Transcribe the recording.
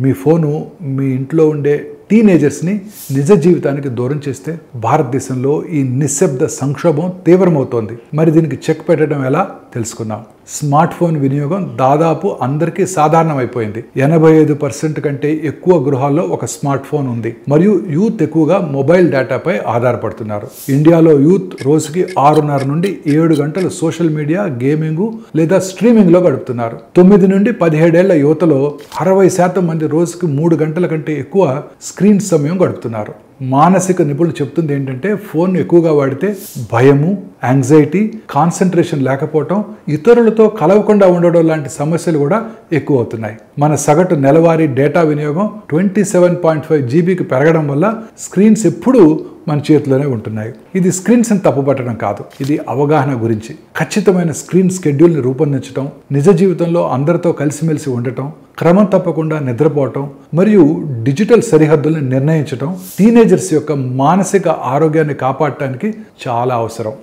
మీ phone మీ ఇంట్లో ఉండే టీనేజర్స్ని నిజ జీవితానికి దూరం చేస్తే భారతదేశంలో ఈ నిశ్శబ్ద సంక్షోభం తీవ్రమవుతోంది. మరి దీనికి చెక్ పెట్టడం ఎలా తెలుసుకుందాం. స్మార్ట్ ఫోన్ వినియోగం దాదాపు అందరికీ సాధారణమైపోయింది. 85% కంటే ఎక్కువ గృహాల్లో ఒక స్మార్ట్ ఫోన్ ఉంది. మరియు యూత్ ఎక్కువగా మొబైల్ డేటాపై ఆధారపడుతున్నారు. ఇండియాలో యూత్ రోజుకి 6:30 నుండి 7 గంటలు సోషల్ మీడియా, గేమింగ్ లేదా స్ట్రీమింగ్ లో గడుపుతున్నారు. 9 నుండి 17 ఏళ్ల యువతలో 60% మంది రోజుకి 3 గంటల కంటే ఎక్కువ స్క్రీన్ సమయం గడుపుతున్నారు. మానసిక నిపుణులు చెప్తుంది ఏంటంటే ఫోన్ ఎక్కువగా వాడితే భయము, యాంగ్జైటీ, కాన్సన్ట్రేషన్ లేకపోవటం, ఇతరులతో కలవకుండా ఉండడం లాంటి సమస్యలు కూడా ఎక్కువ అవుతున్నాయి. మన సగటు నెలవారీ డేటా వినియోగం 27.5 జీబీకి పెరగడం వల్ల స్క్రీన్స్ ఎప్పుడూ మన చేతిలోనే ఉంటున్నాయి. ఇది స్క్రీన్స్ ని తప్పుపట్టడం కాదు, ఇది అవగాహన గురించి. ఖచ్చితమైన స్క్రీన్ స్కెడ్యూల్ని రూపొందించడం, నిజ జీవితంలో అందరితో కలిసిమెలిసి ఉండటం, క్రమం తప్పకుండా నిద్రపోవటం మరియు డిజిటల్ సరిహద్దుల్ని నిర్ణయించడం టీనేజర్స్ యొక్క మానసిక ఆరోగ్యాన్ని కాపాడటానికి చాలా అవసరం.